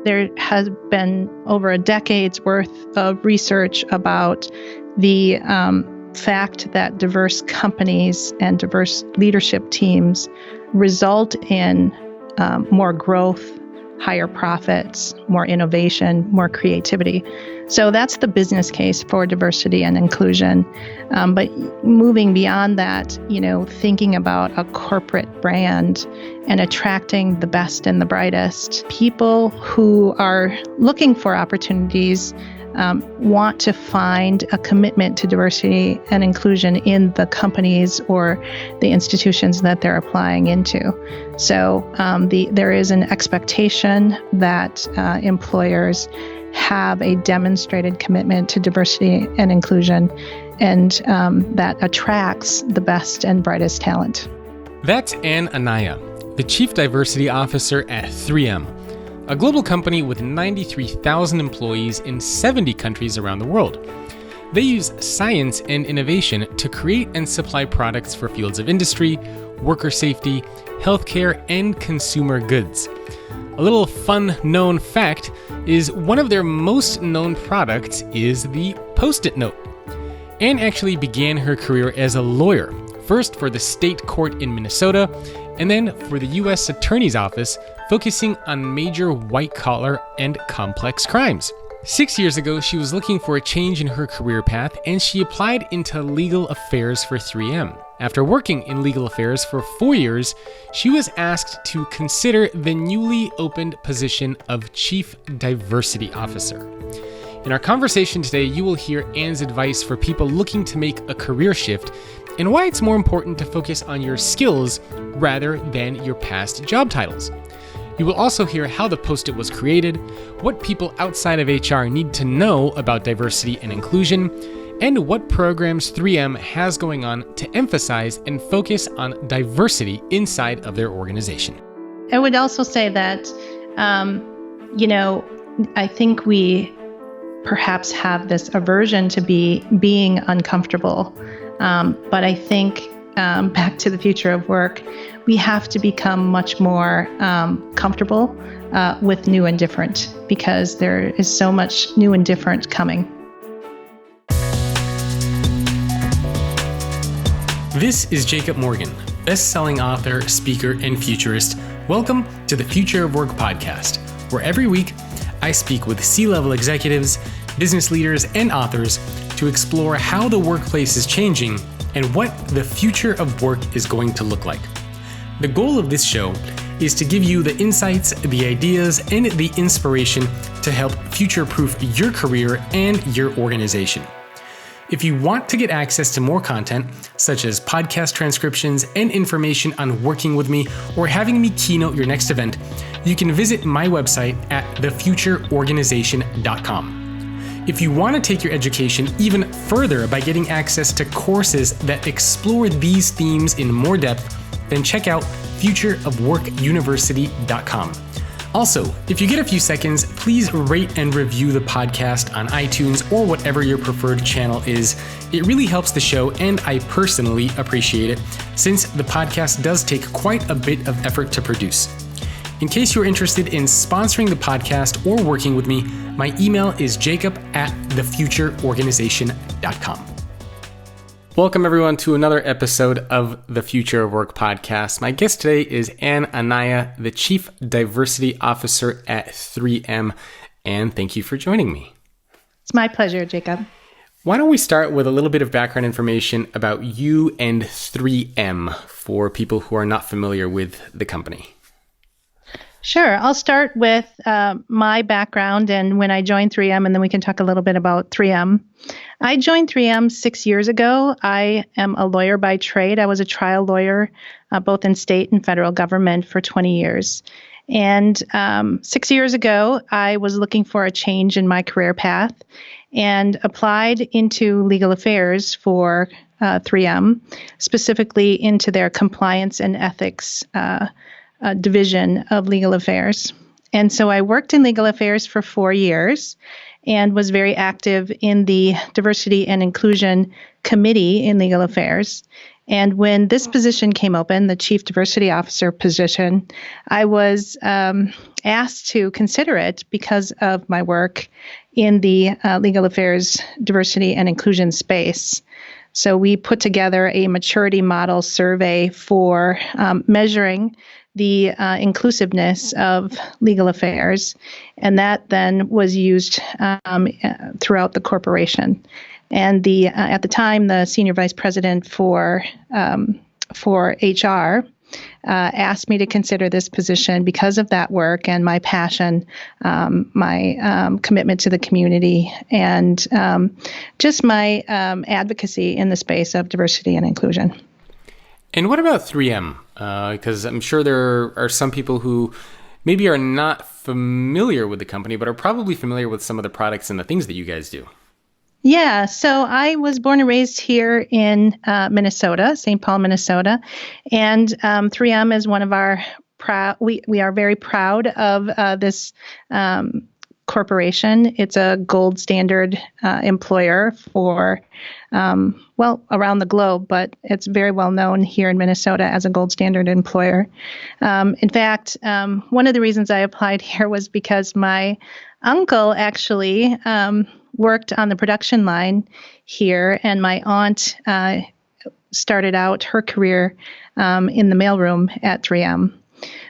There has been over a decade's worth of research about the fact that diverse companies and diverse leadership teams result in more growth, higher profits, more innovation, more creativity. So that's the business case for diversity and inclusion. But moving beyond that, thinking about a corporate brand and attracting the best and the brightest, people who are looking for opportunities want to find a commitment to diversity and inclusion in the companies or the institutions that they're applying into. So there is an expectation that employers have a demonstrated commitment to diversity and inclusion, and that attracts the best and brightest talent. That's Ann Anaya, the Chief Diversity Officer at 3M, a global company with 93,000 employees in 70 countries around the world. They use science and innovation to create and supply products for fields of industry, worker safety, healthcare, and consumer goods. A little fun known fact is one of their most known products is the Post-it note. Ann actually began her career as a lawyer, first for the state court in Minnesota, and then for the U.S. Attorney's Office, focusing on major white-collar and complex crimes. 6 years ago, she was looking for a change in her career path, and she applied into legal affairs for 3M. After working in legal affairs for 4 years, she was asked to consider the newly opened position of Chief Diversity Officer. In our conversation today, you will hear Ann's advice for people looking to make a career shift and why it's more important to focus on your skills rather than your past job titles. You will also hear how the Post-it was created, what people outside of HR need to know about diversity and inclusion, and what programs 3M has going on to emphasize and focus on diversity inside of their organization. I would also say that, I think we perhaps have this aversion to being uncomfortable. But I think back to the future of work, we have to become much more comfortable with new and different, because there is so much new and different coming. This is Jacob Morgan, best-selling author, speaker, and futurist. Welcome to the Future of Work podcast, where every week I speak with C-level executives, business leaders, and authors to explore how the workplace is changing and what the future of work is going to look like. The goal of this show is to give you the insights, the ideas, and the inspiration to help future-proof your career and your organization. If you want to get access to more content, such as podcast transcriptions and information on working with me or having me keynote your next event, you can visit my website at thefutureorganization.com. If you want to take your education even further by getting access to courses that explore these themes in more depth, then check out futureofworkuniversity.com. Also, if you get a few seconds, please rate and review the podcast on iTunes or whatever your preferred channel is. It really helps the show, and I personally appreciate it, since the podcast does take quite a bit of effort to produce. In case you're interested in sponsoring the podcast or working with me, my email is jacob@thefutureorganization.com. Welcome everyone to another episode of the Future of Work podcast. My guest today is Ann Anaya, the Chief Diversity Officer at 3M. And thank you for joining me. It's my pleasure, Jacob. Why don't we start with a little bit of background information about you and 3M for people who are not familiar with the company? Sure. I'll start with my background and when I joined 3M, and then we can talk a little bit about 3M. I joined 3M 6 years ago. I am a lawyer by trade. I was a trial lawyer, both in state and federal government for 20 years. And 6 years ago, I was looking for a change in my career path and applied into legal affairs for 3M, specifically into their compliance and ethics division of legal affairs. And so I worked in legal affairs for 4 years and was very active in the diversity and inclusion committee in legal affairs. And when this position came open, the chief diversity officer position, I was asked to consider it because of my work in the legal affairs, diversity, and inclusion space. So we put together a maturity model survey for measuring the inclusiveness of legal affairs, and that then was used throughout the corporation. And at the time, the senior vice president for HR asked me to consider this position because of that work and my passion, my commitment to the community, and just my advocacy in the space of diversity and inclusion. And what about 3M? Because I'm sure there are some people who maybe are not familiar with the company, but are probably familiar with some of the products and the things that you guys do. Yeah, so I was born and raised here in Minnesota, St. Paul, Minnesota, and 3M is one of our we are very proud of this corporation. It's a gold standard employer for around the globe, but it's very well known here in Minnesota as a gold standard employer. In fact, one of the reasons I applied here was because my uncle actually worked on the production line here, and my aunt started out her career in the mailroom at 3M.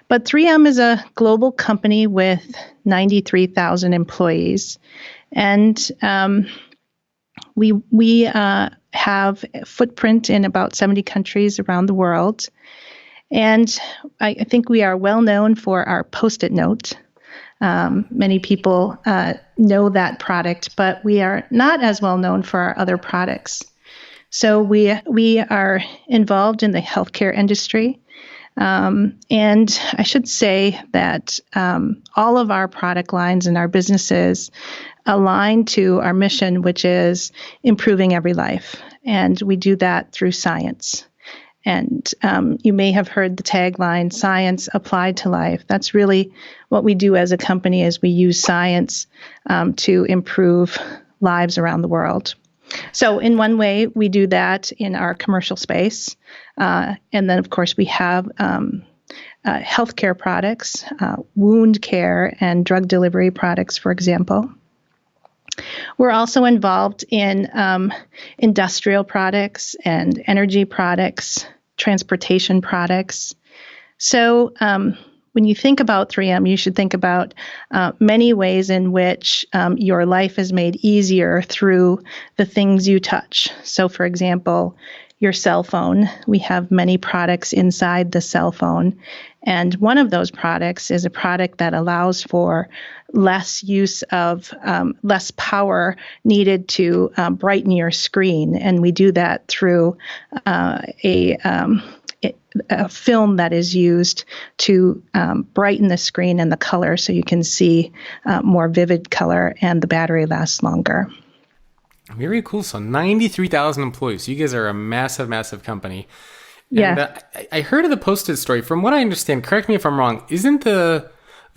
But 3M is a global company with 93,000 employees, and we have a footprint in about 70 countries around the world. And I think we are well known for our Post-it note. Many people know that product, but we are not as well known for our other products. So we are involved in the healthcare industry. And I should say that all of our product lines and our businesses align to our mission, which is improving every life. And we do that through science. And you may have heard the tagline, "Science applied to life." That's really what we do as a company, is we use science to improve lives around the world. So in one way, we do that in our commercial space. And then, of course, we have healthcare products, wound care, and drug delivery products, for example. We're also involved in industrial products and energy products, transportation products. So when you think about 3M, you should think about many ways in which your life is made easier through the things you touch. So, for example, your cell phone. We have many products inside the cell phone. And one of those products is a product that allows for less use of less power needed to brighten your screen. And we do that through a film that is used to brighten the screen and the color so you can see more vivid color, and the battery lasts longer. Very cool. So 93,000 employees. So you guys are a massive, massive company. Yeah. And, I heard of the Post-it story. From what I understand, correct me if I'm wrong, isn't the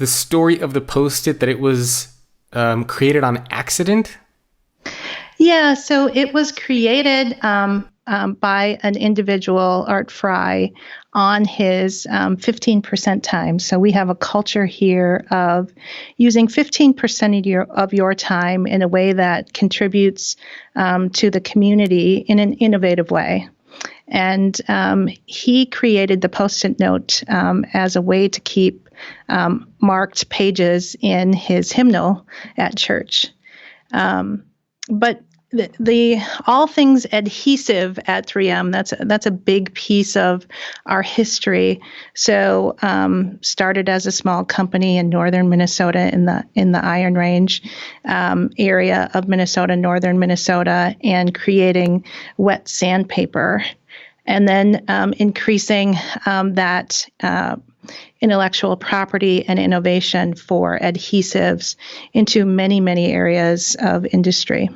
story of the Post-it that it was created on accident? Yeah, so it was created by an individual, Art Fry, on his 15% time. So we have a culture here of using 15% of your time in a way that contributes to the community in an innovative way. And he created the Post-it note as a way to keep marked pages in his hymnal at church. But the all things adhesive at 3M, that's a big piece of our history. So started as a small company in northern Minnesota in the Iron Range area of Minnesota, northern Minnesota, and creating wet sandpaper, and then increasing that intellectual property and innovation for adhesives into many, many areas of industry.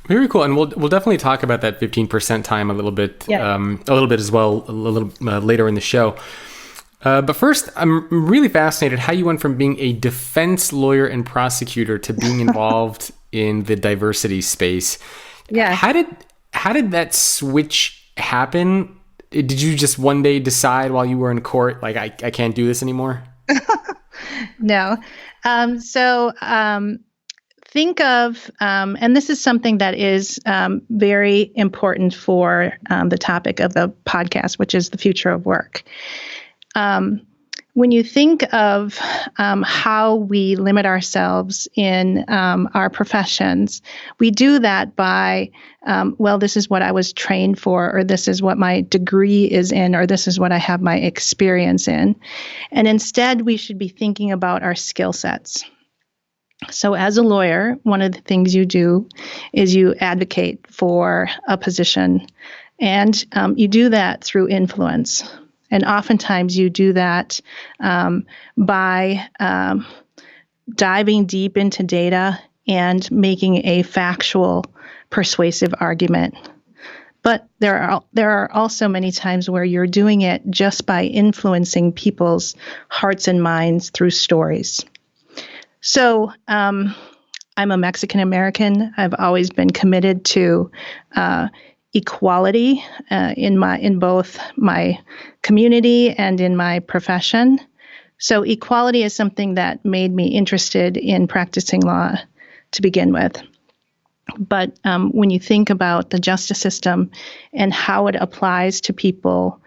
Very cool, and we'll definitely talk about that 15% time a little bit as well later in the show. But first, I'm really fascinated how you went from being a defense lawyer and prosecutor to being involved in the diversity space. Yeah. How did that switch happen? Did you just one day decide while you were in court, like I can't do this anymore? No. Think of, and this is something that is very important for the topic of the podcast, which is the future of work. When you think of how we limit ourselves in our professions, we do that by, this is what I was trained for, or this is what my degree is in, or this is what I have my experience in. And instead, we should be thinking about our skill sets. So as a lawyer, one of the things you do is you advocate for a position, and you do that through influence. And oftentimes you do that by diving deep into data and making a factual, persuasive argument. But there are also many times where you're doing it just by influencing people's hearts and minds through stories. So I'm a Mexican American. I've always been committed to equality in both my community and in my profession. So equality is something that made me interested in practicing law to begin with. But when you think about the justice system and how it applies to people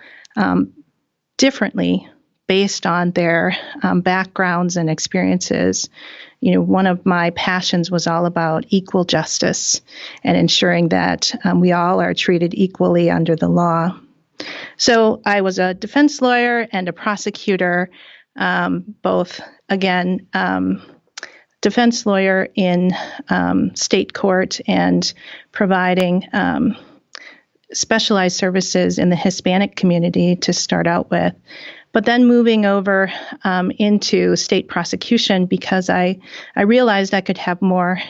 differently based on their backgrounds and experiences, one of my passions was all about equal justice and ensuring that we all are treated equally under the law. So I was a defense lawyer and a prosecutor, both, again, defense lawyer in state court and providing specialized services in the Hispanic community to start out with. But then moving over into state prosecution because I realized I could have more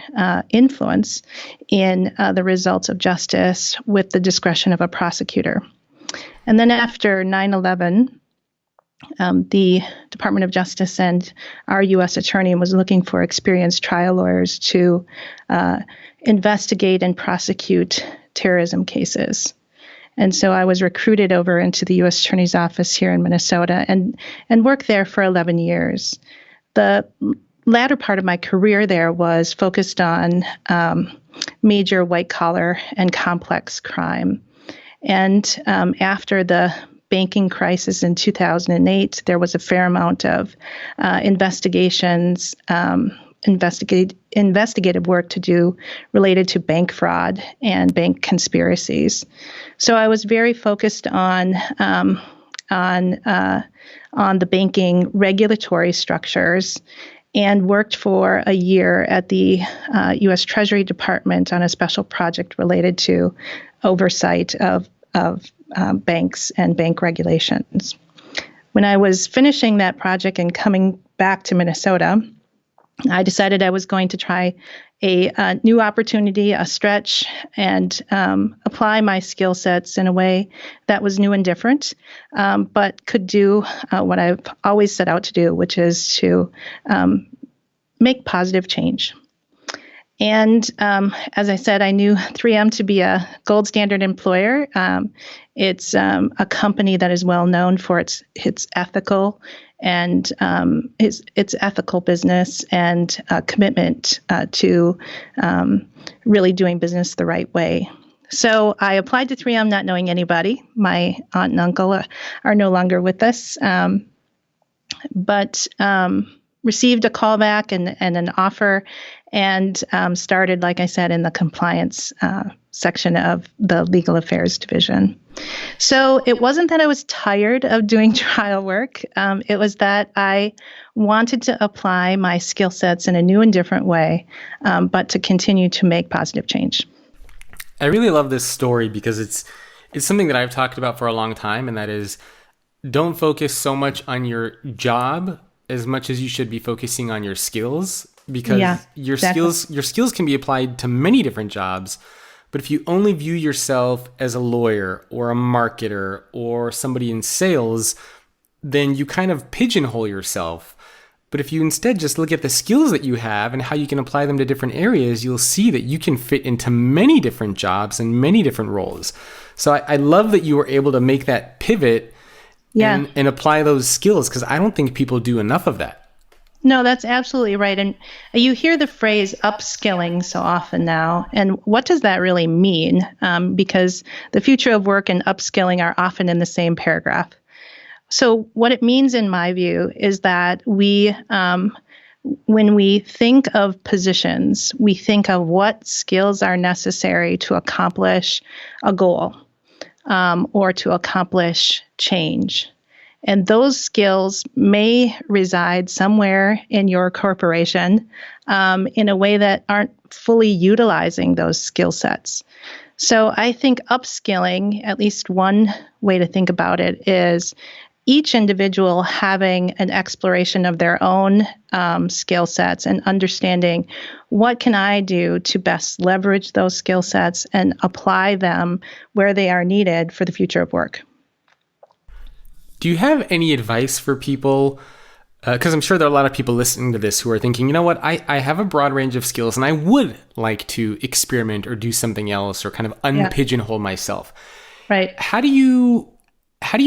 influence in the results of justice with the discretion of a prosecutor. And then after 9/11, the Department of Justice and our U.S. Attorney was looking for experienced trial lawyers to investigate and prosecute terrorism cases. And so I was recruited over into the U.S. Attorney's Office here in Minnesota and worked there for 11 years. The latter part of my career there was focused on major white-collar and complex crime. And after the banking crisis in 2008, there was a fair amount of investigations, investigative work to do related to bank fraud and bank conspiracies. So I was very focused on the banking regulatory structures and worked for a year at the U.S. Treasury Department on a special project related to oversight of banks and bank regulations. When I was finishing that project and coming back to Minnesota, I decided I was going to try a new opportunity, a stretch, and apply my skill sets in a way that was new and different, but could do what I've always set out to do, which is to make positive change. And as I said, I knew 3M to be a gold standard employer. It's a company that is well known for its ethical and its ethical business and commitment to really doing business the right way. So I applied to 3M not knowing anybody. My aunt and uncle are no longer with us, but received a call back and an offer and started, like I said, in the compliance section of the legal affairs division. So it wasn't that I was tired of doing trial work. It was that I wanted to apply my skill sets in a new and different way, but to continue to make positive change. I really love this story because it's something that I've talked about for a long time, and that is don't focus so much on your job as much as you should be focusing on your skills, because your skills can be applied to many different jobs. But if you only view yourself as a lawyer or a marketer or somebody in sales, then you kind of pigeonhole yourself. But if you instead just look at the skills that you have and how you can apply them to different areas, you'll see that you can fit into many different jobs and many different roles. So I love that you were able to make that pivot Yeah. and apply those skills, because I don't think people do enough of that. No, that's absolutely right. And you hear the phrase upskilling so often now. And what does that really mean? Because the future of work and upskilling are often in the same paragraph. So what it means, in my view, is that when we think of positions, we think of what skills are necessary to accomplish a goal or to accomplish change. And those skills may reside somewhere in your corporation in a way that aren't fully utilizing those skill sets. So I think upskilling, at least one way to think about it, is each individual having an exploration of their own skill sets and understanding what can I do to best leverage those skill sets and apply them where they are needed for the future of work. Do you have any advice for people? Because I'm sure there are a lot of people listening to this who are thinking, you know what, I have a broad range of skills and I would like to experiment or do something else or kind of unpigeonhole myself. Right. How do you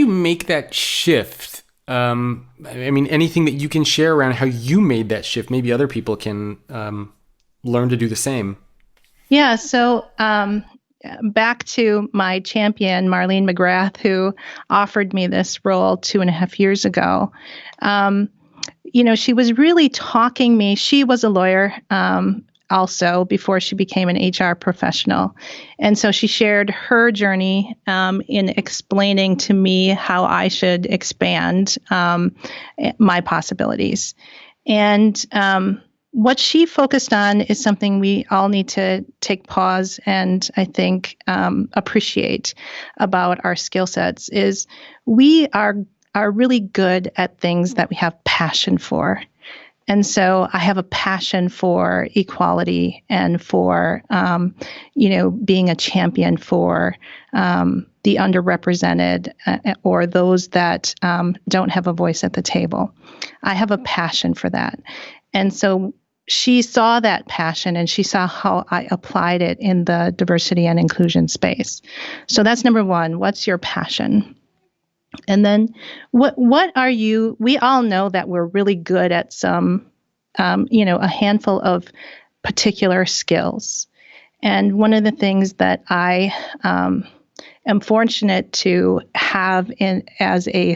make that shift? I mean, anything that you can share around how you made that shift, maybe other people can learn to do the same. Yeah. So back to my champion, Marlene McGrath, who offered me this role 2.5 years ago. She was really talking me. She was a lawyer also before she became an HR professional. And so she shared her journey in explaining to me how I should expand my possibilities. And what she focused on is something we all need to take pause and I think appreciate about our skill sets is we are really good at things that we have passion for. And so I have a passion for equality and for, being a champion for the underrepresented or those that don't have a voice at the table. I have a passion for that. And so she saw that passion and she saw how I applied it in the diversity and inclusion space. So that's number one. What's your passion? And then what are you? We all know that we're really good at some, a handful of particular skills. And one of the things that I am fortunate to have as a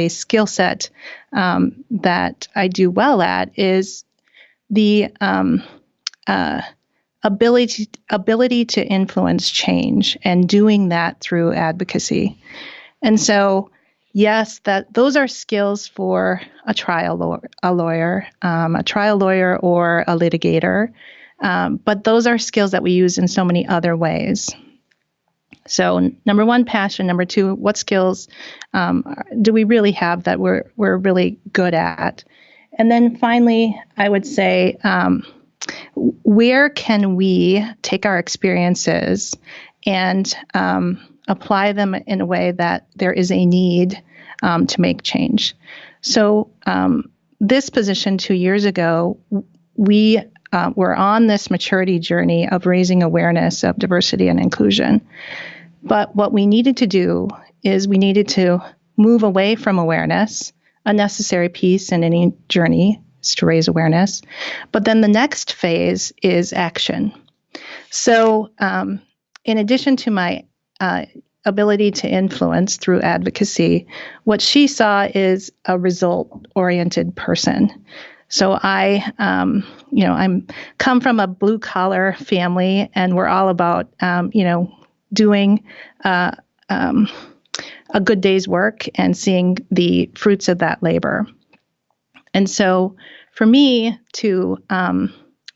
skill set that I do well at is the ability to influence change and doing that through advocacy. And so, yes, those are skills for a trial lawyer or a litigator, but those are skills that we use in so many other ways. So, number one, passion. Number two, what skills do we really have that we're really good at? And then finally, I would say, where can we take our experiences and apply them in a way that there is a need to make change? So this position 2 years ago, we were on this maturity journey of raising awareness of diversity and inclusion. But what we needed to do is we needed to move away from awareness. A necessary piece in any journey is to raise awareness. But then the next phase is action. So in addition to my ability to influence through advocacy, what she saw is a result-oriented person. So I'm come from a blue-collar family, and we're all about, doing a good day's work and seeing the fruits of that labor. And so for me to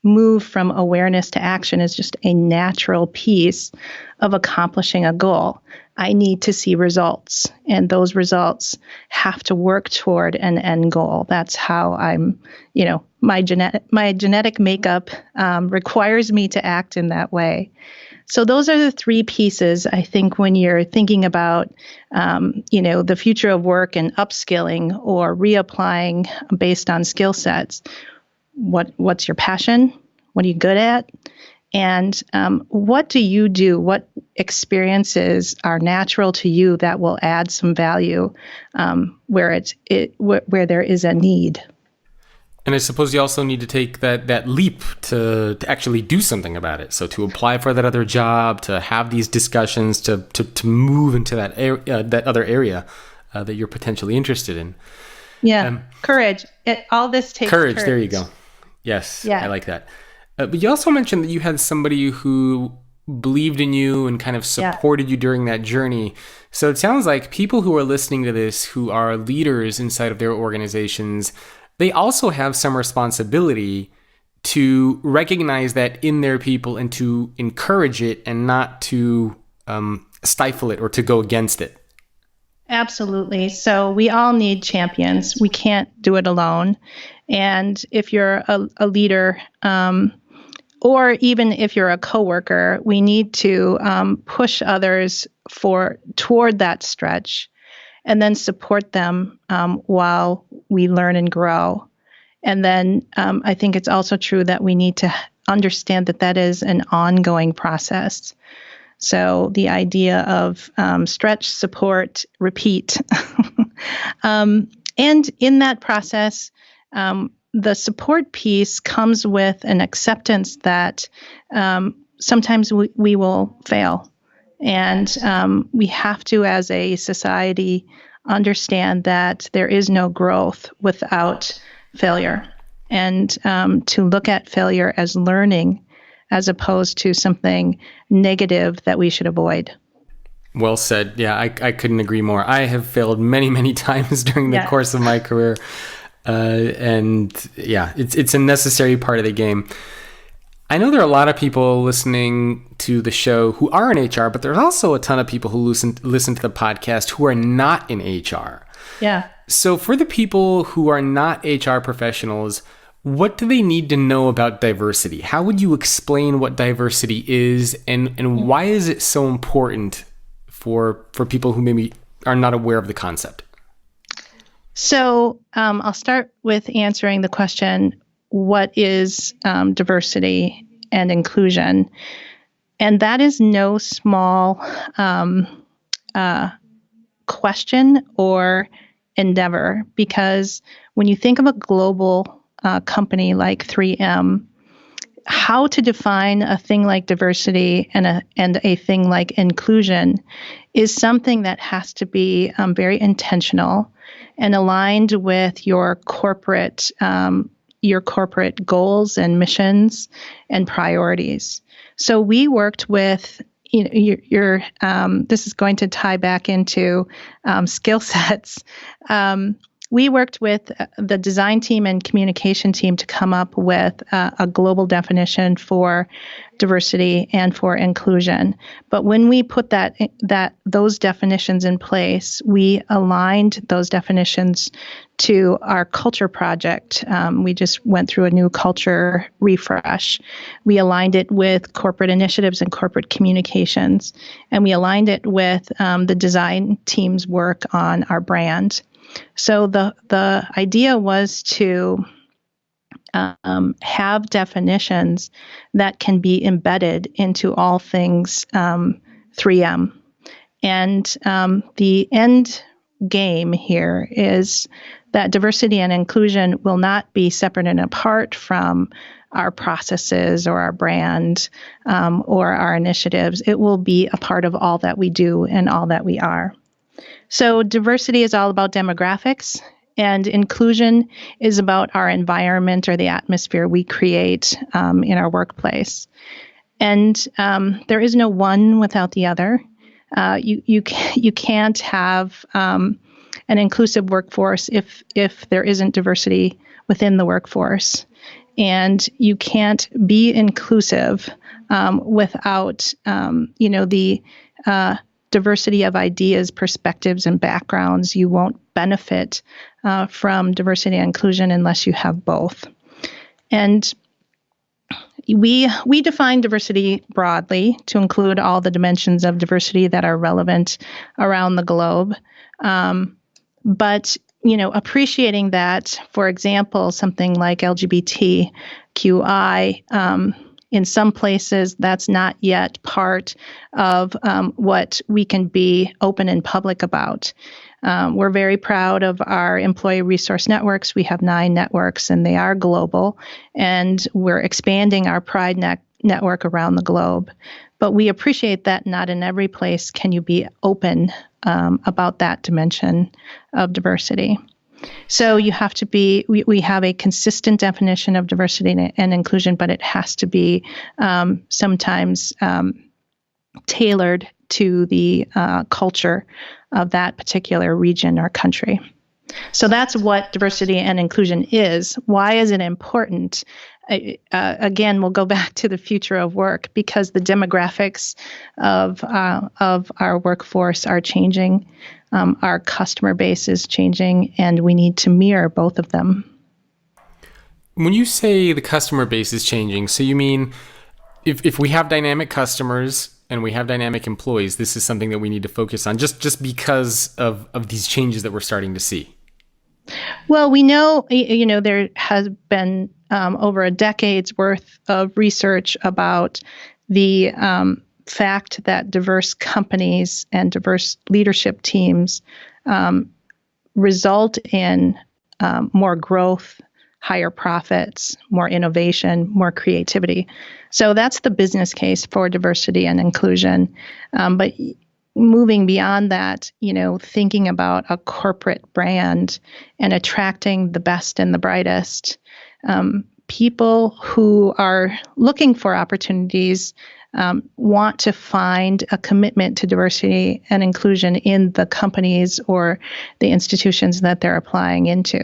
move from awareness to action is just a natural piece of accomplishing a goal. I need to see results, and those results have to work toward an end goal. That's how I'm, my genetic makeup requires me to act in that way. So those are the three pieces, I think, when you're thinking about, the future of work and upskilling or reapplying based on skill sets. What's your passion? What are you good at? And what do you do? What experiences are natural to you that will add some value where there is a need? And I suppose you also need to take that leap to actually do something about it. So to apply for that other job, to have these discussions, to move into that that other area that you're potentially interested in. Yeah, courage. All this takes courage. There you go. Yes, yeah. I like that. But you also mentioned that you had somebody who believed in you and kind of supported you during that journey. So it sounds like people who are listening to this, who are leaders inside of their organizations, they also have some responsibility to recognize that in their people and to encourage it and not to stifle it or to go against it. Absolutely. So we all need champions. We can't do it alone. And if you're a leader, or even if you're a coworker, we need to push others toward that stretch, and then support them while we learn and grow. And then I think it's also true that we need to understand that is an ongoing process. So the idea of stretch, support, repeat. And in that process, the support piece comes with an acceptance that sometimes we will fail. And we have to, as a society, understand that there is no growth without failure. And to look at failure as learning as opposed to something negative that we should avoid. Well said. Yeah, I couldn't agree more. I have failed many, many times during the course of my career. And yeah, it's a necessary part of the game. I know there are a lot of people listening to the show who are in HR, but there's also a ton of people who listen to the podcast who are not in HR. Yeah. So for the people who are not HR professionals, what do they need to know about diversity? How would you explain what diversity is, and why is it so important for people who maybe are not aware of the concept? So I'll start with answering the question, what is diversity and inclusion? And that is no small question or endeavor, because when you think of a global company like 3M, how to define a thing like diversity and a thing like inclusion is something that has to be very intentional and aligned with your corporate goals and missions and priorities. So we worked with, this is going to tie back into skill sets. We worked with the design team and communication team to come up with a global definition for diversity and for inclusion. But when we put those definitions in place, we aligned those definitions to our culture project. We just went through a new culture refresh. We aligned it with corporate initiatives and corporate communications, and we aligned it with the design team's work on our brand. So the idea was to have definitions that can be embedded into all things 3M. And the end game here is that diversity and inclusion will not be separate and apart from our processes or our brand or our initiatives. It will be a part of all that we do and all that we are. So diversity is all about demographics, and inclusion is about our environment or the atmosphere we create in our workplace. And there is no one without the other. You can't have an inclusive workforce if there isn't diversity within the workforce. And you can't be inclusive without the diversity of ideas, perspectives, and backgrounds. You won't benefit from diversity and inclusion unless you have both. And we define diversity broadly to include all the dimensions of diversity that are relevant around the globe. But appreciating that, for example, something like LGBTQI In some places, that's not yet part of what we can be open and public about. We're very proud of our employee resource networks. We have 9 networks, and they are global, and we're expanding our Pride network around the globe. But we appreciate that not in every place can you be open about that dimension of diversity. So you have to be, we have a consistent definition of diversity and inclusion, but it has to be sometimes tailored to the culture of that particular region or country. So that's what diversity and inclusion is. Why is it important? Again, we'll go back to the future of work because the demographics of our workforce are changing. Our customer base is changing, and we need to mirror both of them. When you say the customer base is changing, so you mean if we have dynamic customers and we have dynamic employees, this is something that we need to focus on just because of these changes that we're starting to see? Well, we know, there has been over a decade's worth of research about the fact that diverse companies and diverse leadership teams result in more growth, higher profits, more innovation, more creativity. So that's the business case for diversity and inclusion. But moving beyond that, thinking about a corporate brand and attracting the best and the brightest, people who are looking for opportunities want to find a commitment to diversity and inclusion in the companies or the institutions that they're applying into.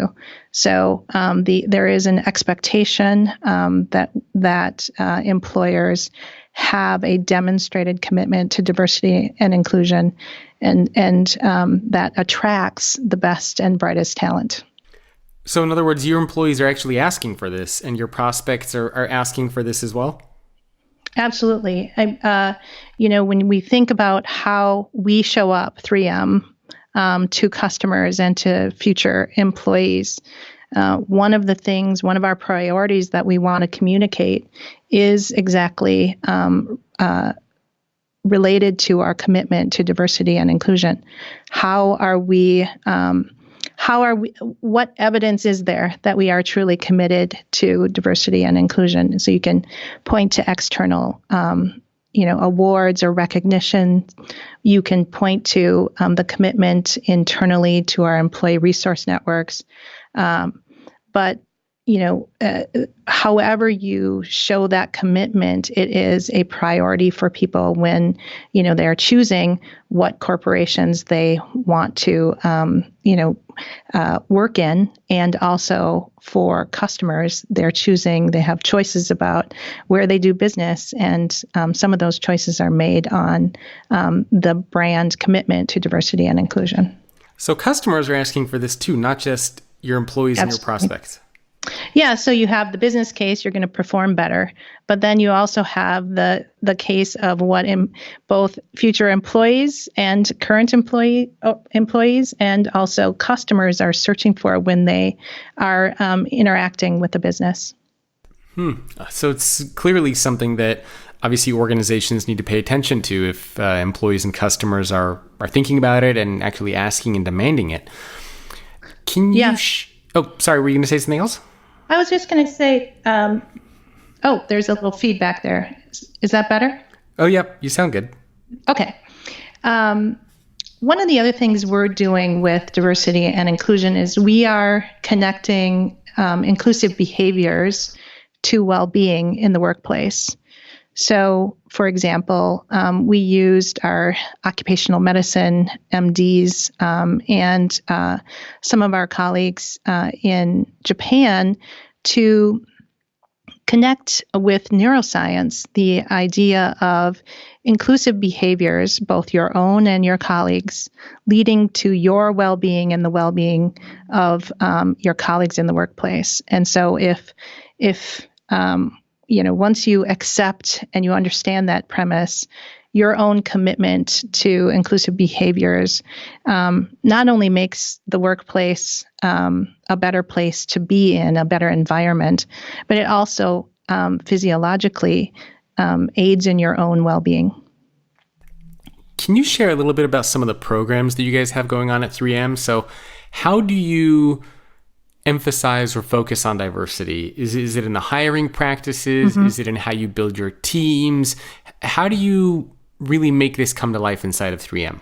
So there is an expectation that employers have a demonstrated commitment to diversity and inclusion, and that attracts the best and brightest talent. So in other words, your employees are actually asking for this, and your prospects are asking for this as well? Absolutely. When we think about how we show up, 3M, to customers and to future employees, one of our priorities that we want to communicate is exactly related to our commitment to diversity and inclusion. What evidence is there that we are truly committed to diversity and inclusion? So you can point to external, awards or recognition. You can point to the commitment internally to our employee resource networks. But however you show that commitment, it is a priority for people when, they're choosing what corporations they want to, work in. And also for customers, they have choices about where they do business. And some of those choices are made on the brand commitment to diversity and inclusion. So customers are asking for this too, not just your employees and your prospects. Yeah, so you have the business case, you're going to perform better, but then you also have the case of what both future employees and current employees and also customers are searching for when they are interacting with the business. So it's clearly something that obviously organizations need to pay attention to if employees and customers are thinking about it and actually asking and demanding it. Can you... sorry, were you going to say something else? I was just going to say, there's a little feedback there. Is that better? Oh, yep. You sound good. Okay. One of the other things we're doing with diversity and inclusion is we are connecting inclusive behaviors to well-being in the workplace. So, for example, we used our occupational medicine MDs and some of our colleagues in Japan to connect with neuroscience, the idea of inclusive behaviors, both your own and your colleagues, leading to your well-being and the well-being of your colleagues in the workplace. And so if once you accept and you understand that premise, your own commitment to inclusive behaviors not only makes the workplace a better place to be in, a better environment, but it also physiologically aids in your own well-being. Can you share a little bit about some of the programs that you guys have going on at 3M? So how do you emphasize or focus on diversity? Is it in the hiring practices? Mm-hmm. Is it in how you build your teams? How do you really make this come to life inside of 3M?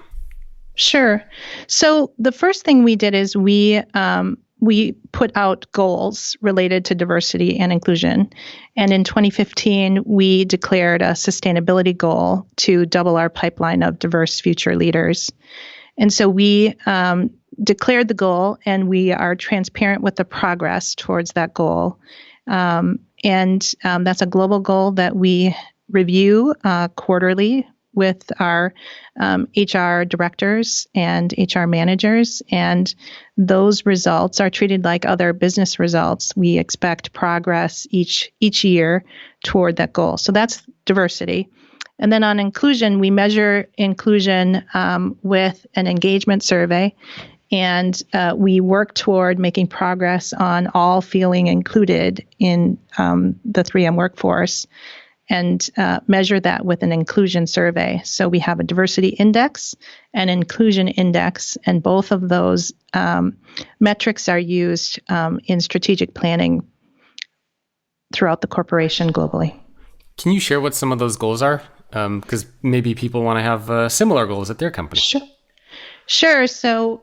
Sure. So the first thing we did is we put out goals related to diversity and inclusion. And in 2015, we declared a sustainability goal to double our pipeline of diverse future leaders. And so we declared the goal, and we are transparent with the progress towards that goal. And that's a global goal that we review quarterly with our HR directors and HR managers, and those results are treated like other business results. We expect progress each year toward that goal. So that's diversity. And then on inclusion, we measure inclusion with an engagement survey, and we work toward making progress on all feeling included in the 3M workforce, and measure that with an inclusion survey. So we have a diversity index and inclusion index, and both of those metrics are used in strategic planning throughout the corporation globally. Can you share what some of those goals are? Because maybe people want to have similar goals at their company. Sure. So,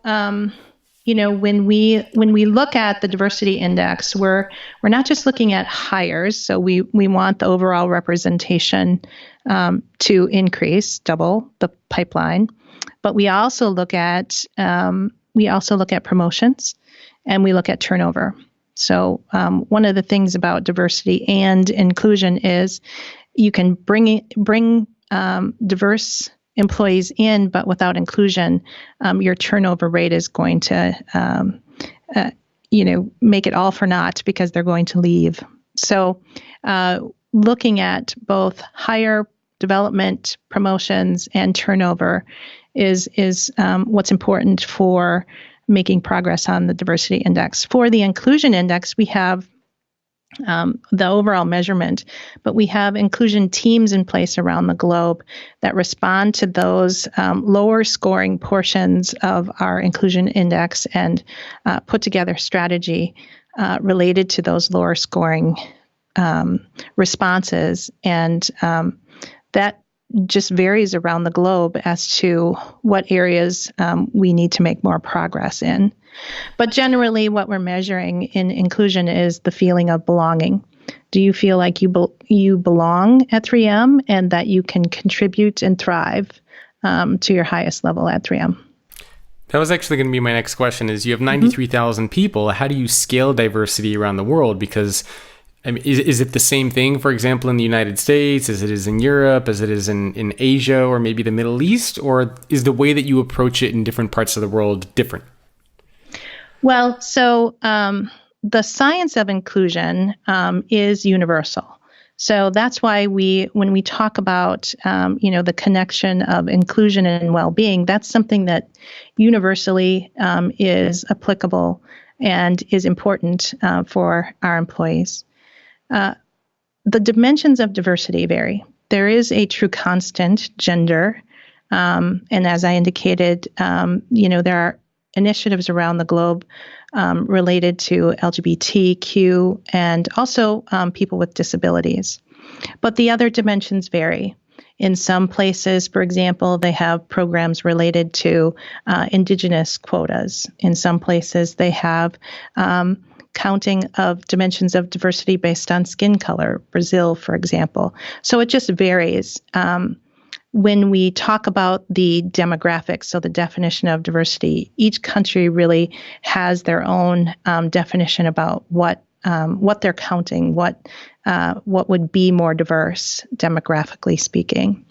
when we look at the diversity index, we're not just looking at hires. So we want the overall representation to increase, double the pipeline, but we also look at promotions, and we look at turnover. So one of the things about diversity and inclusion is you can bring diverse employees in, but without inclusion, your turnover rate is going to, make it all for naught, because they're going to leave. So, looking at both hire, development, promotions, and turnover is what's important for making progress on the diversity index. For the inclusion index, we have the overall measurement, but we have inclusion teams in place around the globe that respond to those lower scoring portions of our inclusion index and put together strategy related to those lower scoring responses. And that just varies around the globe as to what areas we need to make more progress in. But generally, what we're measuring in inclusion is the feeling of belonging. Do you feel like you belong at 3M and that you can contribute and thrive to your highest level at 3M? That was actually going to be my next question. Is you have 93,000 people. How do you scale diversity around the world? Because is it the same thing, for example, in the United States as it is in Europe, as it is in Asia, or maybe the Middle East? Or is the way that you approach it in different parts of the world different? Well, so the science of inclusion is universal. So that's why when we talk about, the connection of inclusion and well-being, that's something that universally is applicable and is important for our employees. The dimensions of diversity vary. There is a true constant, gender, and as I indicated, there are initiatives around the globe related to LGBTQ and also people with disabilities. But the other dimensions vary. In some places, for example, they have programs related to indigenous quotas. In some places, they have counting of dimensions of diversity based on skin color, Brazil, for example. So it just varies. When we talk about the demographics, so the definition of diversity, each country really has their own definition about what they're counting, what would be more diverse demographically speaking.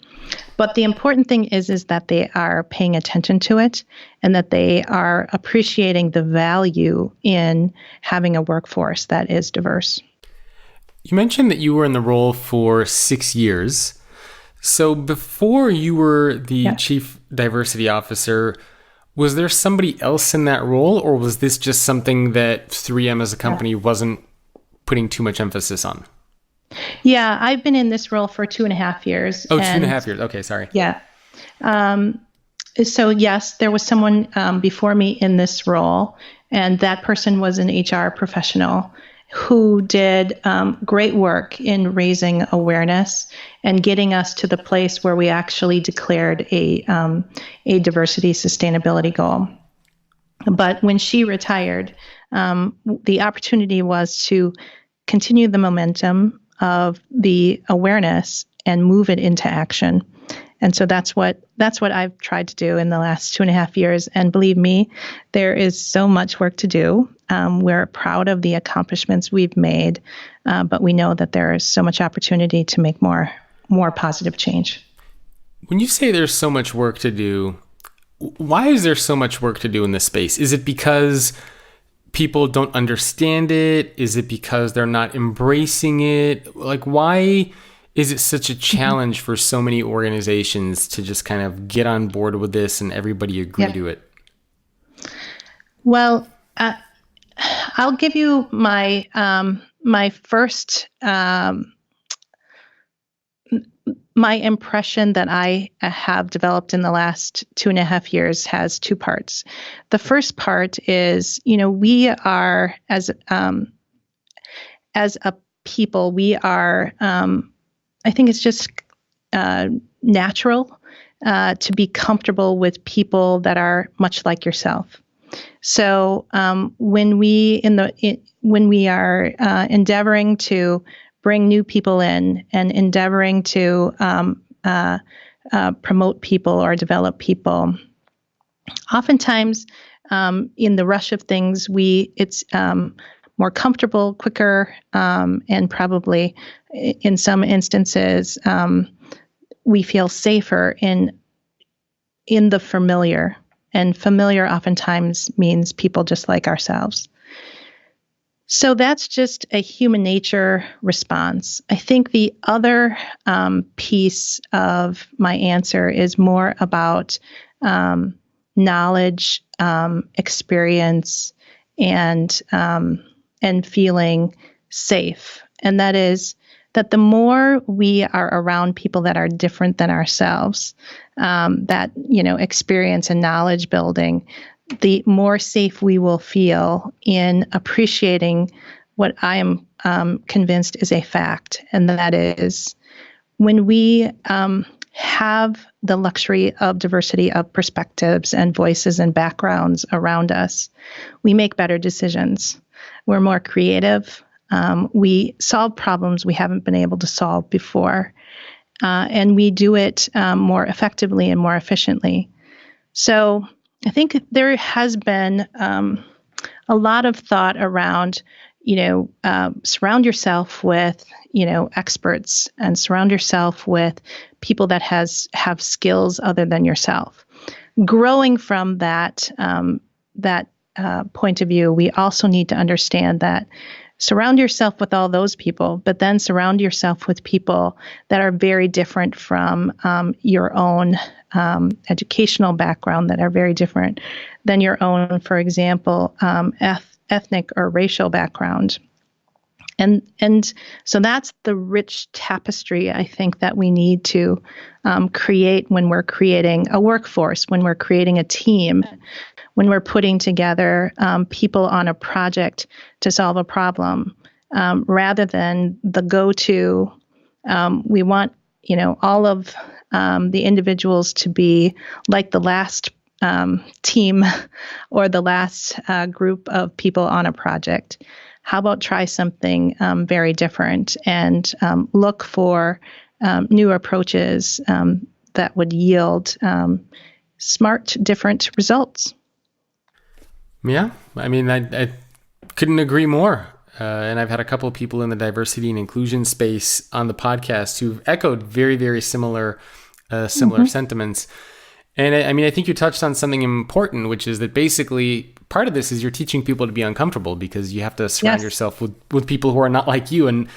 But the important thing is that they are paying attention to it and that they are appreciating the value in having a workforce that is diverse. You mentioned that you were in the role for 6 years. So before you were the Chief Diversity Officer, was there somebody else in that role, or was this just something that 3M as a company wasn't putting too much emphasis on? Yeah, I've been in this role for 2.5 years. Oh, 2.5 years. Okay, sorry. Yeah. So yes, there was someone before me in this role, and that person was an HR professional who did great work in raising awareness and getting us to the place where we actually declared a diversity sustainability goal. But when she retired, the opportunity was to continue the momentum of the awareness and move it into action. And so that's what I've tried to do in the last 2.5 years. And believe me, there is so much work to do. We're proud of the accomplishments we've made, but we know that there is so much opportunity to make more positive change. When you say there's so much work to do, why is there so much work to do in this space? Is it because people don't understand it? Is it because they're not embracing it? Like, why is it such a challenge for so many organizations to just kind of get on board with this and everybody agree to it? Well, I'll give you my my first my impression that I have developed in the last 2.5 years has two parts. The first part is, we are as a people, we are. I think it's just natural to be comfortable with people that are much like yourself. So when we are endeavoring to bring new people in and endeavoring to promote people or develop people, oftentimes in the rush of things, it's more comfortable, quicker, and probably in some instances, we feel safer in the familiar. And familiar oftentimes means people just like ourselves. So that's just a human nature response. I think the other piece of my answer is more about knowledge, experience, and feeling safe. And that is that the more we are around people that are different than ourselves, that experience and knowledge building, the more safe we will feel in appreciating what I am convinced is a fact, and that is when we have the luxury of diversity of perspectives and voices and backgrounds around us, we make better decisions. We're more creative. We solve problems we haven't been able to solve before, and we do it more effectively and more efficiently. So I think there has been a lot of thought around, surround yourself with, experts and surround yourself with people that have skills other than yourself. Growing from that point of view, we also need to understand that surround yourself with all those people, but then surround yourself with people that are very different from your own educational background, that are very different than your own, for example, ethnic or racial background. And so that's the rich tapestry, I think, that we need to create when we're creating a workforce, when we're creating a team, when we're putting together people on a project to solve a problem, rather than the go-to. We want, all of the individuals to be like the last team or the last group of people on a project. How about try something very different and look for new approaches that would yield smart, different results? Yeah, I mean, I couldn't agree more. And I've had a couple of people in the diversity and inclusion space on the podcast who've echoed very, very similar sentiments. And I think you touched on something important, which is that basically part of this is you're teaching people to be uncomfortable because you have to surround yourself with people who are not like you, and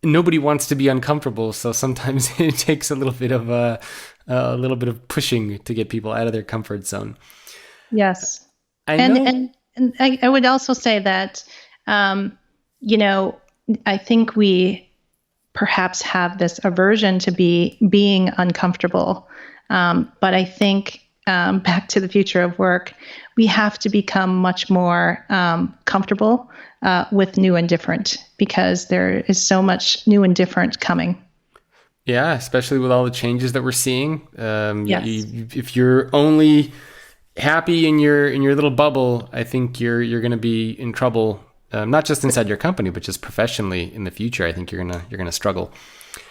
nobody wants to be uncomfortable. So sometimes it takes a little bit of pushing to get people out of their comfort zone. Yes. And I would also say that, I think we perhaps have this aversion to being uncomfortable. But I think back to the future of work, we have to become much more comfortable with new and different, because there is so much new and different coming. Yeah, especially with all the changes that we're seeing. Yes. If you're only happy in your little bubble, I think you're going to be in trouble. Not just inside your company, but just professionally in the future. I think you're gonna struggle.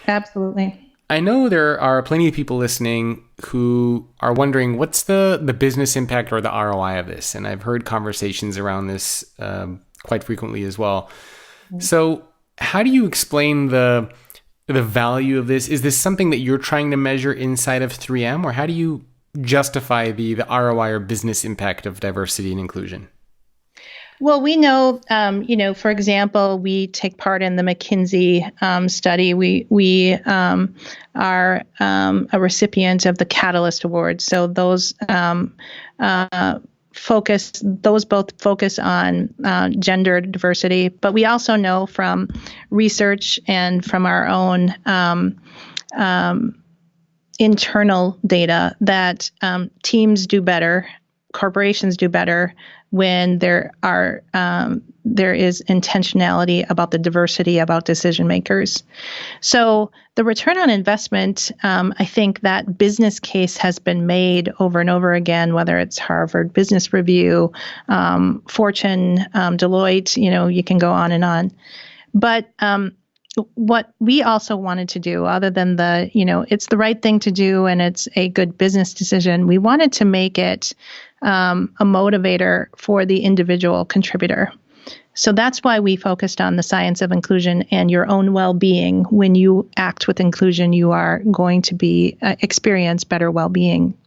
Absolutely. I know there are plenty of people listening who are wondering what's the business impact or the ROI of this, and I've heard conversations around this quite frequently as well. So, how do you explain the value of this? Is this something that you're trying to measure inside of 3M, or how do you justify the ROI or business impact of diversity and inclusion? Well, we know, for example, we take part in the McKinsey study. We are a recipient of the Catalyst Award. So those both focus on gender diversity. But we also know from research and from our own internal data that teams do better, corporations do better when there is intentionality about the diversity about decision makers. So the return on investment, I think that business case has been made over and over again, whether it's Harvard Business Review, Fortune, Deloitte, you can go on and on. But what we also wanted to do, other than it's the right thing to do and it's a good business decision, we wanted to make it a motivator for the individual contributor. So that's why we focused on the science of inclusion and your own well-being. When you act with inclusion, you are going to experience better well-being.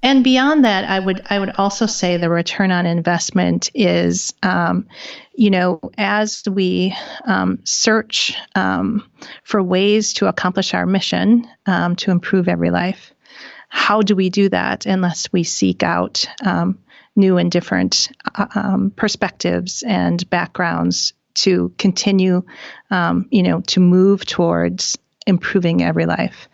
And beyond that, I would also say the return on investment is, as we search for ways to accomplish our mission, to improve every life. How do we do that unless we seek out new and different perspectives and backgrounds to continue, to move towards improving every life?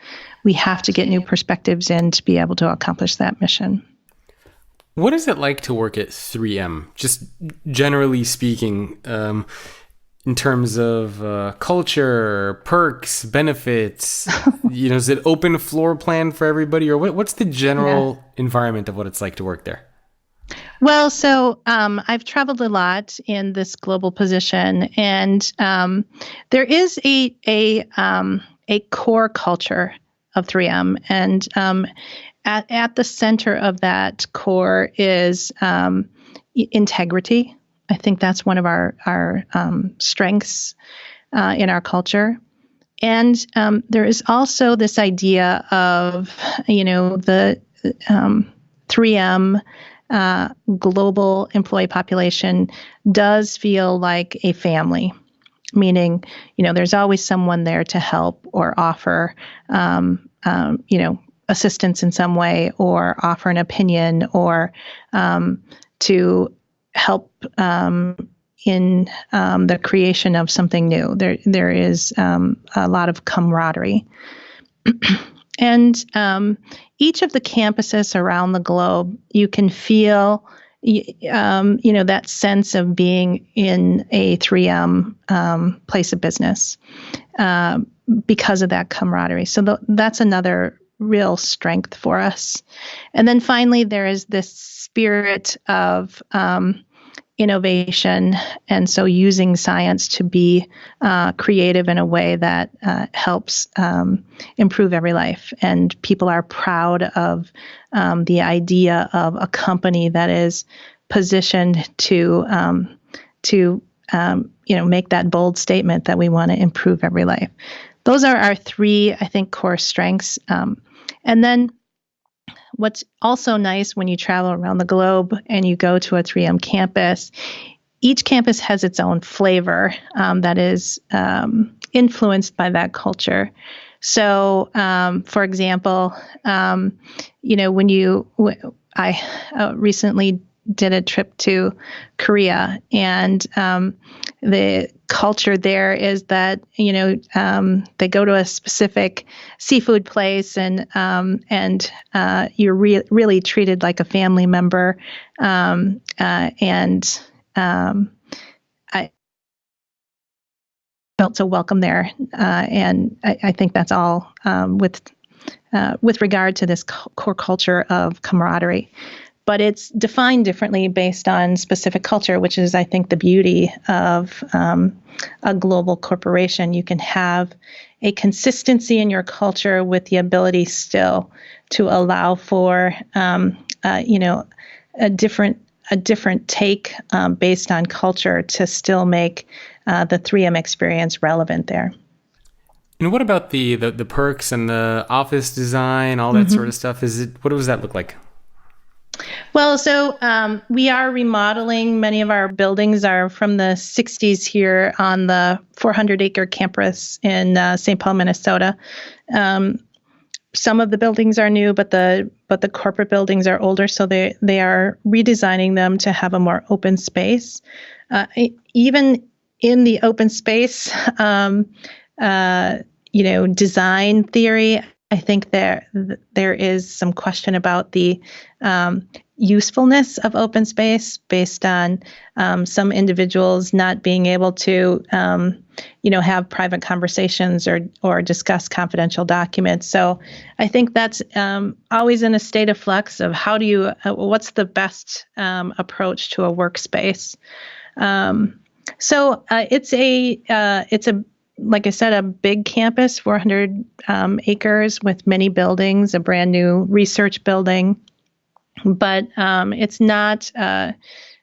We have to get new perspectives in to be able to accomplish that mission. What is it like to work at 3M? Just generally speaking, in terms of culture, perks, benefits, is it open floor plan for everybody, or what's the general environment of what it's like to work there? Well, so I've traveled a lot in this global position, and there is a core culture of 3M, and at the center of that core is integrity. I think that's one of our strengths in our culture. And there is also this idea of, the 3M global employee population does feel like a family, meaning, there's always someone there to help or offer, assistance in some way, or offer an opinion, or to help in the creation of something new. There is a lot of camaraderie. And each of the campuses around the globe, you can feel, that sense of being in a 3M place of business because of that camaraderie. So that's another real strength for us. And then finally, there is this spirit of innovation, and so using science to be creative in a way that helps improve every life. And people are proud of the idea of a company that is positioned to make that bold statement that we want to improve every life. Those are our three, I think, core strengths. And then what's also nice when you travel around the globe and you go to a 3M campus, each campus has its own flavor that is influenced by that culture. So, for example, I recently did a trip to Korea, and the culture there is that they go to a specific seafood place, and you're really treated like a family member, and I felt so welcome there, and I think that's all with regard to this core culture of camaraderie. But it's defined differently based on specific culture, which is, I think, the beauty of a global corporation. You can have a consistency in your culture with the ability still to allow for, a different take based on culture to still make the 3M experience relevant there. And what about the perks and the office design, all that sort of stuff? What does that look like? Well, so we are remodeling. Many of our buildings are from the 60s here on the 400-acre campus in St. Paul, Minnesota. Some of the buildings are new, but the corporate buildings are older, so they are redesigning them to have a more open space. Even in the open space, design theory, I think there is some question about the usefulness of open space based on some individuals not being able to, have private conversations or discuss confidential documents. So I think that's always in a state of flux of what's the best approach to a workspace. So it's a like I said, a big campus, 400 acres with many buildings, a brand new research building. But it's not a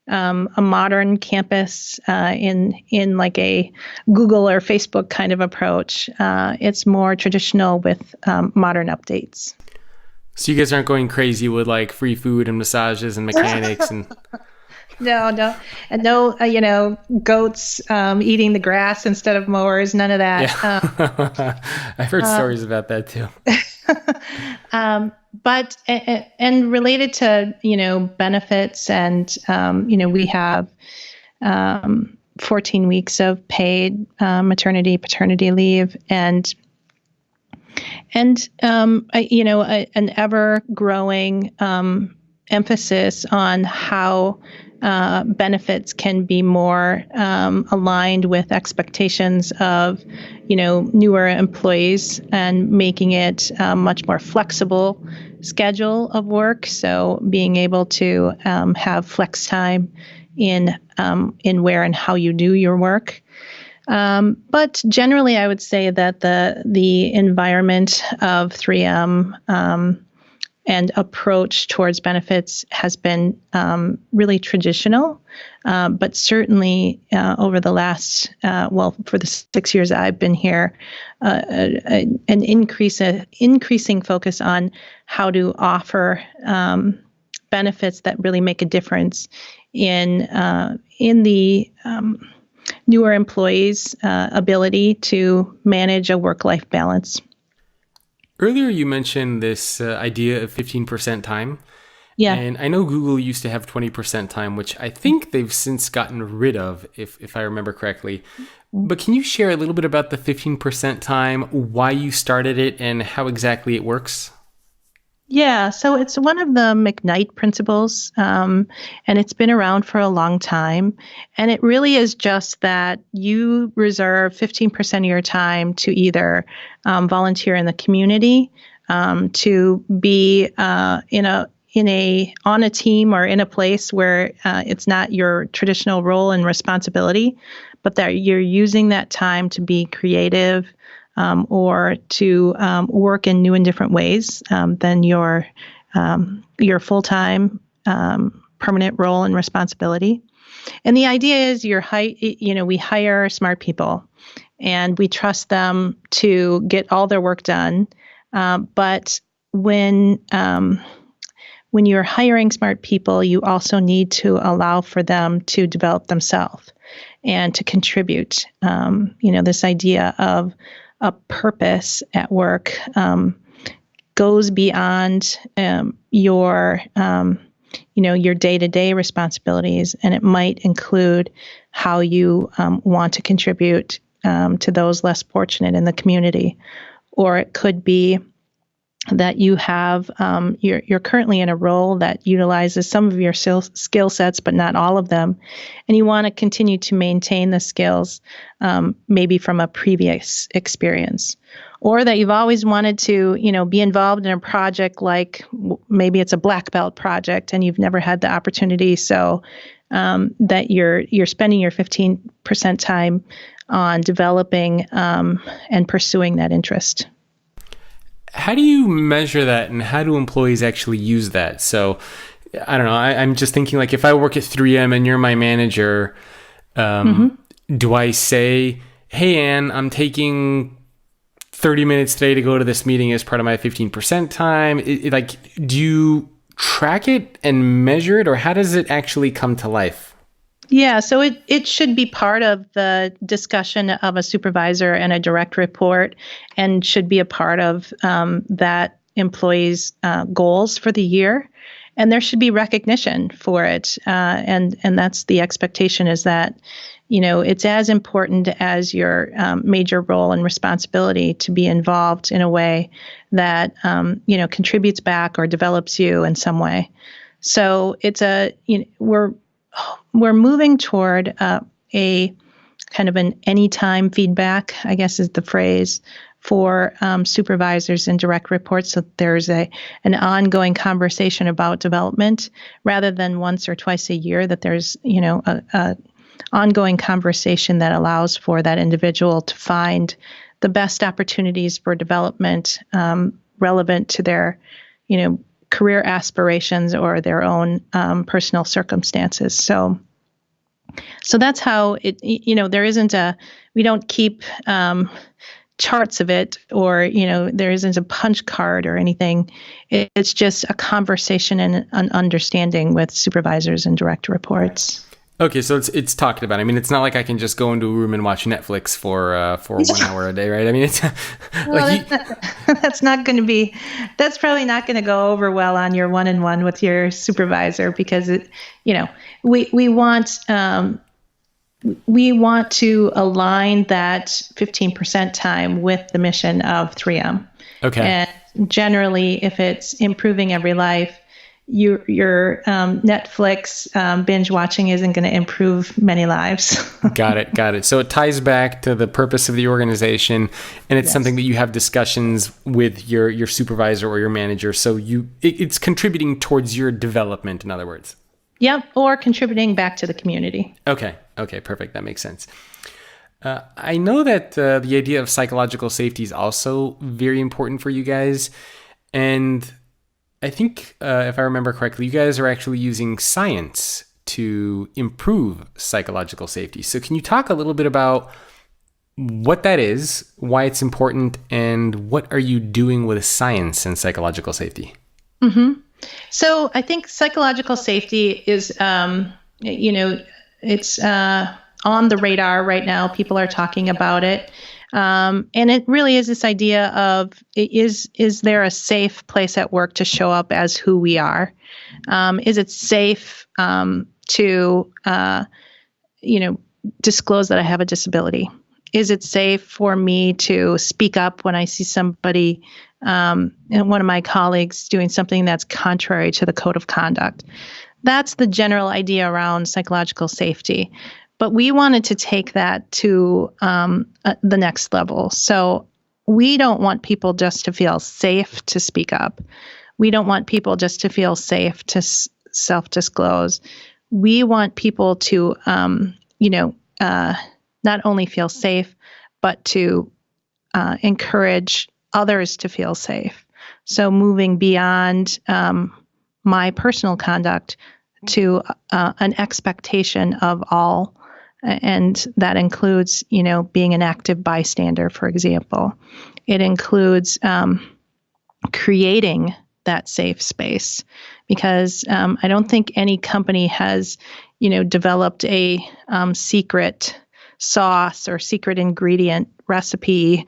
modern campus in like a Google or Facebook kind of approach. It's more traditional with modern updates. So you guys aren't going crazy with like free food and massages and mechanics and... No, and no, goats eating the grass instead of mowers. None of that. Yeah. I've heard stories about that too. But and related to benefits, and we have 14 weeks of paid maternity paternity leave, and an ever growing emphasis on how benefits can be more aligned with expectations of, newer employees, and making it a much more flexible schedule of work. So being able to have flex time in where and how you do your work. But generally, I would say that the environment of 3M and approach towards benefits has been really traditional, but certainly over the last, for the 6 years I've been here, an increasing focus on how to offer benefits that really make a difference in the newer employees' ability to manage a work-life balance. Earlier, you mentioned this idea of 15% time. Yeah. And I know Google used to have 20% time, which I think they've since gotten rid of, if I remember correctly. But can you share a little bit about the 15% time, why you started it, and how exactly it works? Yeah, so it's one of the McKnight principles, and it's been around for a long time. And it really is just that you reserve 15% of your time to either volunteer in the community, to be on a team or in a place where it's not your traditional role and responsibility, but that you're using that time to be creative, or to work in new and different ways than your full-time permanent role and responsibility. And the idea is we hire smart people, and we trust them to get all their work done. But when you're hiring smart people, you also need to allow for them to develop themselves and to contribute. This idea of a purpose at work goes beyond your day-to-day responsibilities, and it might include how you want to contribute to those less fortunate in the community. Or it could be that you have you're currently in a role that utilizes some of your skill sets, but not all of them, and you want to continue to maintain the skills, maybe from a previous experience, or that you've always wanted to, be involved in a project like maybe it's a black belt project and you've never had the opportunity, so that you're spending your 15% time on developing and pursuing that interest. How do you measure that, and how do employees actually use that? So, I don't know. I'm just thinking, like, if I work at 3M and you're my manager, do I say, "Hey, Ann, I'm taking 30 minutes today to go to this meeting as part of my 15% time"? Do you track it and measure it, or how does it actually come to life? Yeah, so it should be part of the discussion of a supervisor and a direct report, and should be a part of that employee's goals for the year. And there should be recognition for it. And that's the expectation, is that, it's as important as your major role and responsibility to be involved in a way that, contributes back or develops you in some way. So it's we're moving toward a kind of an anytime feedback, I guess is the phrase, for supervisors and direct reports. So there's an ongoing conversation about development, rather than once or twice a year, that there's, a ongoing conversation that allows for that individual to find the best opportunities for development relevant to their, career aspirations or their own personal circumstances. So that's how it, there isn't we don't keep charts of it, or, there isn't a punch card or anything. It's just a conversation and an understanding with supervisors and direct reports. Okay, so it's talked about. I mean, it's not like I can just go into a room and watch Netflix for 1 hour a day, right? I mean, it's that's probably not going to go over well on your one-on-one with your supervisor, because we want to align that 15% time with the mission of 3M. Okay. And generally, if it's improving every life, your Netflix binge watching isn't going to improve many lives. Got it. So it ties back to the purpose of the organization, and it's something that you have discussions with your supervisor or your manager. So it's contributing towards your development, in other words. Yep, or contributing back to the community. Okay, perfect. That makes sense. I know that the idea of psychological safety is also very important for you guys, and I think, if I remember correctly, you guys are actually using science to improve psychological safety. So can you talk a little bit about what that is, why it's important, and what are you doing with science and psychological safety? Mm-hmm. So I think psychological safety is, it's on the radar right now. People are talking about it. And it really is this idea of, is there a safe place at work to show up as who we are? Is it safe to disclose that I have a disability? Is it safe for me to speak up when I see somebody, and one of my colleagues, doing something that's contrary to the code of conduct? That's the general idea around psychological safety. But we wanted to take that to the next level. So we don't want people just to feel safe to speak up. We don't want people just to feel safe to self-disclose. We want people to, not only feel safe, but to encourage others to feel safe. So moving beyond my personal conduct to an expectation of all. And that includes, being an active bystander, for example. It includes creating that safe space, because I don't think any company has, developed a secret sauce or secret ingredient recipe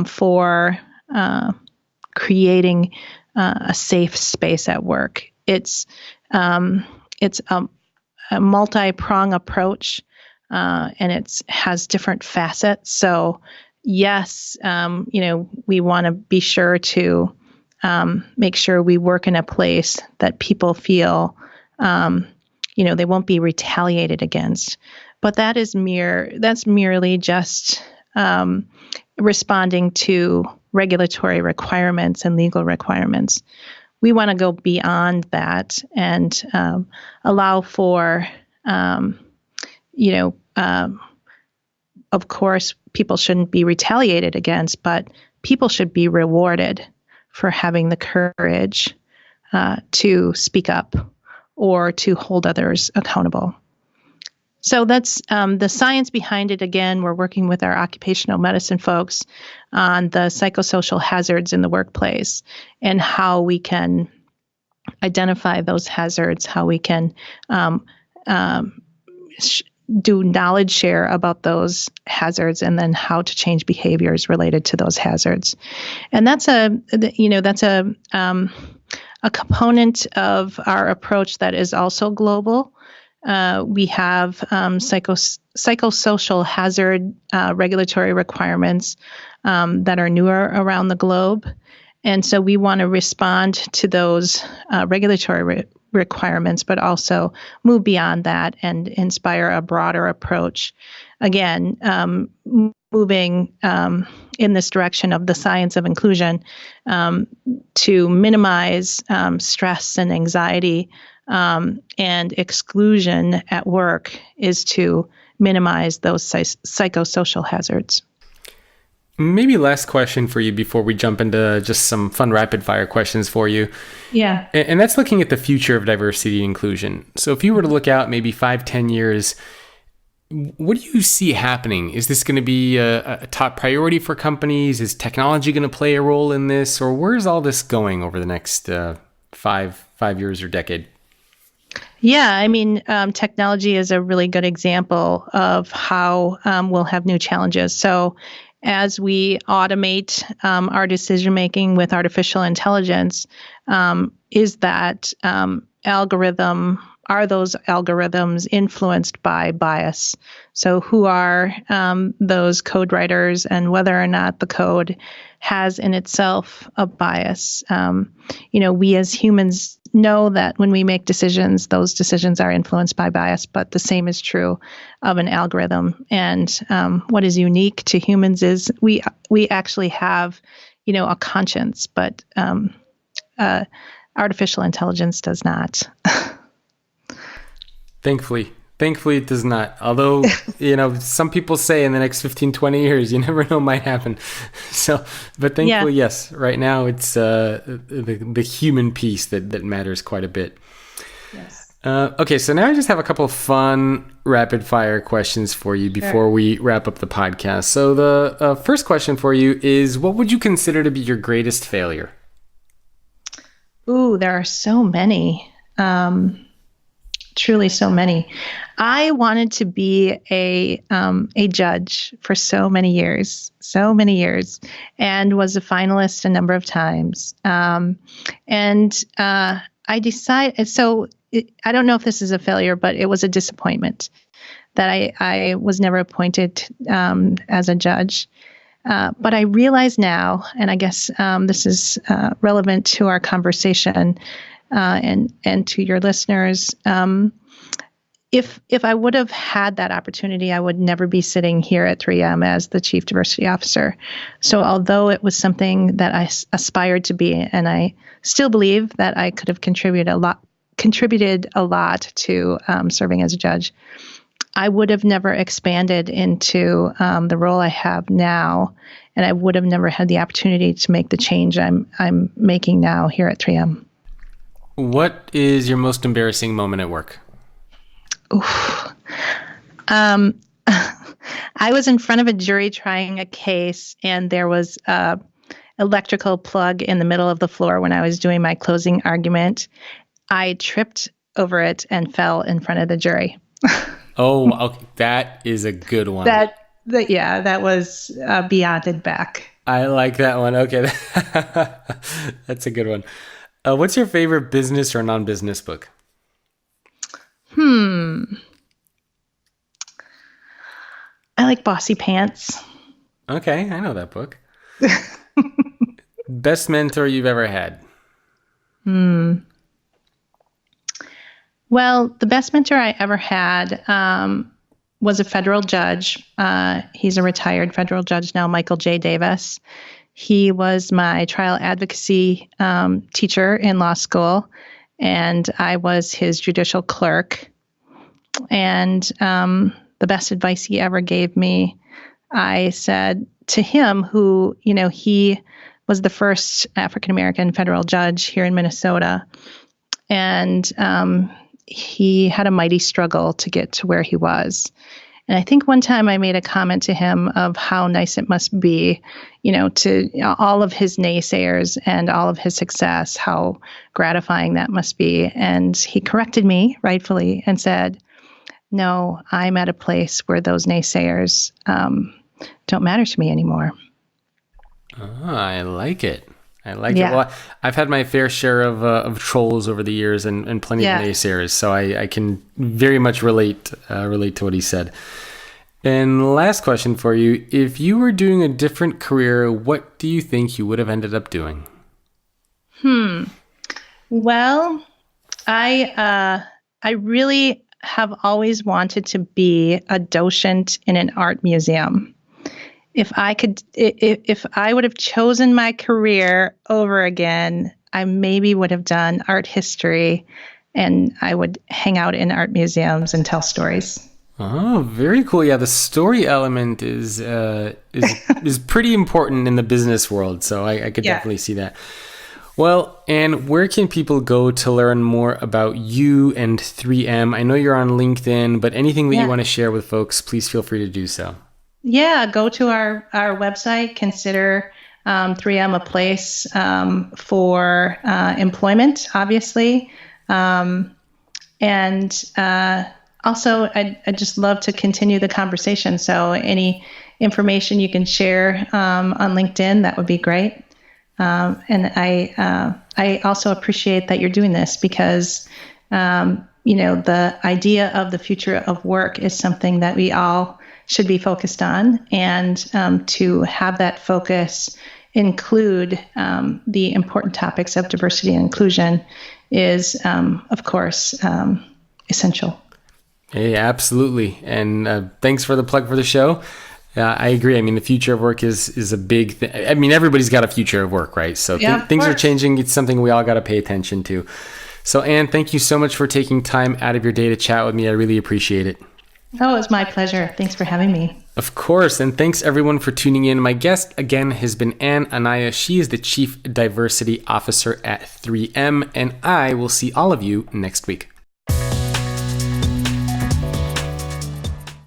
for creating a safe space at work. It's a multi-prong approach. and it has different facets. So yes, we want to be sure to make sure we work in a place that people feel, they won't be retaliated against. But that's merely just responding to regulatory requirements and legal requirements. We want to go beyond that and allow for, of course, people shouldn't be retaliated against, but people should be rewarded for having the courage to speak up or to hold others accountable. So that's the science behind it. Again, we're working with our occupational medicine folks on the psychosocial hazards in the workplace and how we can identify those hazards, how we can do knowledge share about those hazards, and then how to change behaviors related to those hazards. And that's a component of our approach that is also global. We have psychosocial hazard regulatory requirements that are newer around the globe. And so we want to respond to those regulatory requirements, but also move beyond that and inspire a broader approach. Again, moving in this direction of the science of inclusion to minimize stress and anxiety and exclusion at work is to minimize those psychosocial hazards. Maybe last question for you before we jump into just some fun rapid fire questions for you. Yeah. And that's looking at the future of diversity and inclusion. So if you were to look out maybe 5-10 years, what do you see happening? Is this going to be a top priority for companies? Is technology going to play a role in this? Or where's all this going over the next 5 years or decade? Yeah, I mean, technology is a really good example of how we'll have new challenges. So as we automate our decision-making with artificial intelligence, is that are those algorithms influenced by bias? So who are those code writers, and whether or not the code has in itself a bias? We as humans know that when we make decisions, those decisions are influenced by bias, but the same is true of an algorithm. And what is unique to humans is we actually have, a conscience, but artificial intelligence does not. Thankfully it does not. Although, some people say in the next 15, 20 years, you never know what might happen. So, but thankfully, yes, right now it's the human piece that matters quite a bit. Yes. Okay, so now I just have a couple of fun rapid fire questions for you before we wrap up the podcast. So the first question for you is, what would you consider to be your greatest failure? Ooh, there are so many. Truly so many. I wanted to be a judge for so many years, and was a finalist a number of times. I decided, I don't know if this is a failure, but it was a disappointment that I was never appointed as a judge. But I realize now, and I guess this is relevant to our conversation and to your listeners, if I would have had that opportunity, I would never be sitting here at 3M as the Chief Diversity Officer. So although it was something that I aspired to be, and I still believe that I could have contributed a lot to serving as a judge, I would have never expanded into the role I have now, and I would have never had the opportunity to make the change I'm making now here at 3M. What is your most embarrassing moment at work? Oof. I was in front of a jury trying a case, and there was a electrical plug in the middle of the floor when I was doing my closing argument. I tripped over it and fell in front of the jury. Oh, okay. That is a good one. That was beyond and back. I like that one. Okay. That's a good one. What's your favorite business or non-business book? I like Bossy Pants. Okay, I know that book. Best mentor you've ever had? Well, the best mentor I ever had was a federal judge. He's a retired federal judge now, Michael J. Davis. He was my trial advocacy teacher in law school, and I was his judicial clerk. And the best advice he ever gave me, I said to him, who, he was the first African-American federal judge here in Minnesota. And he had a mighty struggle to get to where he was. And I think one time I made a comment to him of how nice it must be, to all of his naysayers and all of his success, how gratifying that must be. And he corrected me rightfully and said, no, I'm at a place where those naysayers don't matter to me anymore. Oh, I like it. I like it. Well, I've had my fair share of trolls over the years and plenty of naysayers, so I can very much relate to what he said. And last question for you. If you were doing a different career, what do you think you would have ended up doing? Well, I really have always wanted to be a docent in an art museum. If I would have chosen my career over again, I maybe would have done art history, and I would hang out in art museums and tell stories. Oh, very cool. Yeah, the story element is pretty important in the business world, so I could definitely see that. Well, Ann, where can people go to learn more about you and 3M? I know you're on LinkedIn, but anything that you want to share with folks, please feel free to do so. Yeah, go to our website. Consider 3M a place for employment, obviously. And also, I'd just love to continue the conversation. So any information you can share on LinkedIn, that would be great. And I also appreciate that you're doing this because, the idea of the future of work is something that we all should be focused on, and to have that focus include the important topics of diversity and inclusion is, of course, essential. Hey, absolutely. And thanks for the plug for the show. I agree. I mean, the future of work is a big thing. I mean, everybody's got a future of work, right? So things are changing. It's something we all got to pay attention to. So, Ann, thank you so much for taking time out of your day to chat with me. I really appreciate it. Oh, it was my pleasure. Thanks for having me. Of course. And thanks everyone for tuning in. My guest again has been Ann Anaya. She is the Chief Diversity Officer at 3M. And I will see all of you next week.